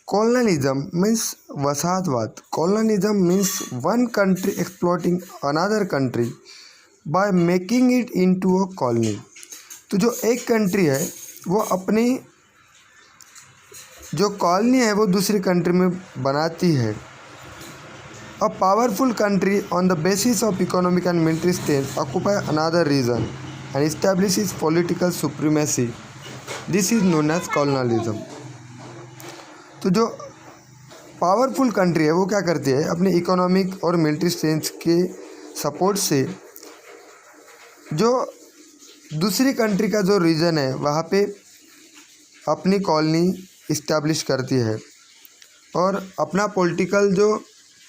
Colonialism means वसाहतवाद. Colonialism means one country exploiting another country by making it into a colony. तो जो एक country है वो अपनी जो कॉलोनी है वो दूसरी कंट्री में बनाती है. A powerful country on the basis of economic and military strength occupy another region and establishes political supremacy. This is known as colonialism. तो जो पावरफुल कंट्री है वो क्या करती है, अपने इकोनॉमिक और मिलिट्री स्ट्रेंथ के सपोर्ट से जो दूसरी कंट्री का जो रीजन है वहाँ पे अपनी कॉलोनी इस्टेब्लिश करती है और अपना पॉलिटिकल जो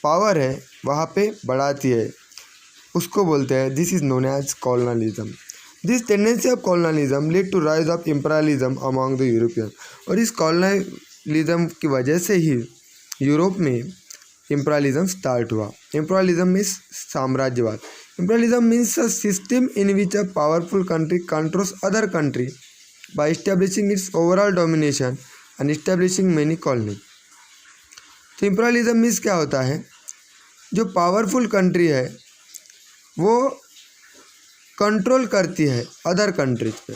पावर है वहाँ पे बढ़ाती है. उसको बोलते हैं this is known as colonialism. This tendency of colonialism lead to rise of imperialism among the European. और इस कॉलोनलिज्म की वजह से ही यूरोप में इम्पीरियलिज्म स्टार्ट हुआ. इम्पीरियलिज्म मीन्स साम्राज्यवाद. Imperialism means a system in which a powerful country controls other country by establishing its overall domination and establishing many colony. तो इम्पीरियलिज्म मीन्स क्या होता है, जो पावरफुल कंट्री है वो कंट्रोल करती है अदर कंट्रीज पे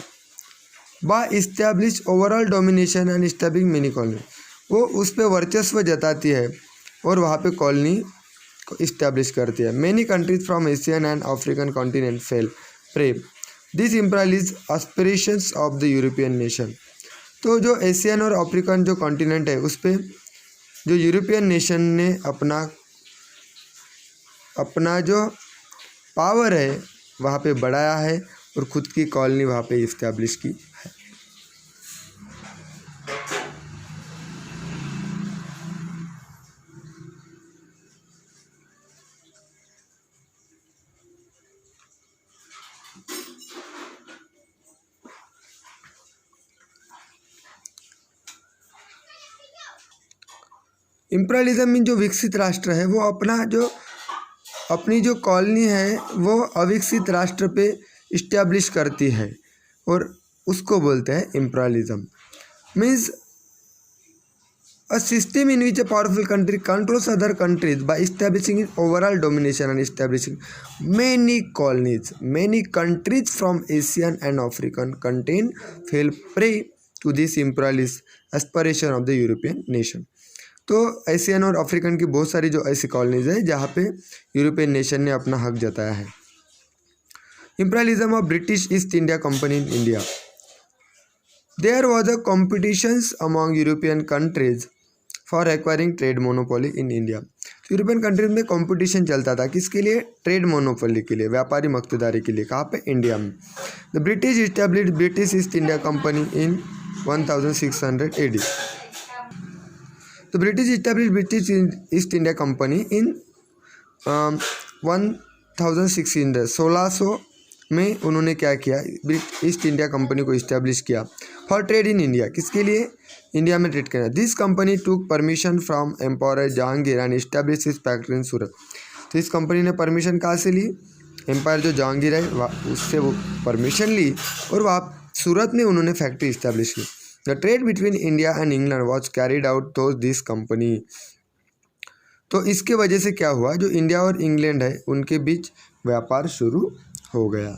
by establish overall domination and establish many colony. वो उस पर वर्चस्व जताती है और वहाँ पे कॉलोनी को इस्टेब्लिश करती है. Many countries from Asian and African continent fell prey this imperialist aspirations of the European nation. तो जो एशियन और अफ्रीकन जो कॉन्टिनेंट है उस पर जो यूरोपियन नेशन ने अपना जो पावर है वहाँ पे बढ़ाया है और ख़ुद की कॉलोनी वहाँ पे इस्टेब्लिश की है. इम्पीरियलिज्म में जो विकसित राष्ट्र है वो अपनी जो कॉलोनी है वो अविकसित राष्ट्र पे इस्टेब्लिश करती है और उसको बोलते हैं imperialism. Means a system in which a powerful country controls other countries by establishing it overall domination and establishing many colonies. Many countries from Asian and African continent fell prey to this imperialist aspiration of the European nation. तो Asian और African की बहुत सारी जो ऐसी colonies है जहाँ पे यूरोपियन नेशन ने अपना हक जताया है. Imperialism of British East India company in India. There was a competitions among European countries for acquiring trade monopoly in India. European countries में कंपटीशन चलता था किसके लिए, ट्रेड मोनोपोली के लिए, व्यापारी मक्तेदारी के लिए. कहाँ पे, इंडिया में. The British establish British East India company in 1600 AD. तो British establish British East India company in 1600 में उन्होंने क्या किया, ईस्ट इंडिया कंपनी को इस्टेब्लिश किया फॉर ट्रेड इन इंडिया. किसके लिए, इंडिया में ट्रेड करना. This company took permission from empire Jahangir and establish इस फैक्ट्री इन सूरत. तो इस कंपनी ने परमिशन कहाँ से ली, एम्पायर जो जहांगीर है उससे वो परमिशन ली और वहाँ सूरत में उन्होंने फैक्ट्री इस्टेब्लिश की. The trade between India and England was carried out तो दिस कंपनी. तो इसके वजह से क्या हुआ, जो इंडिया और इंग्लैंड है उनके बीच व्यापार शुरू हो गया.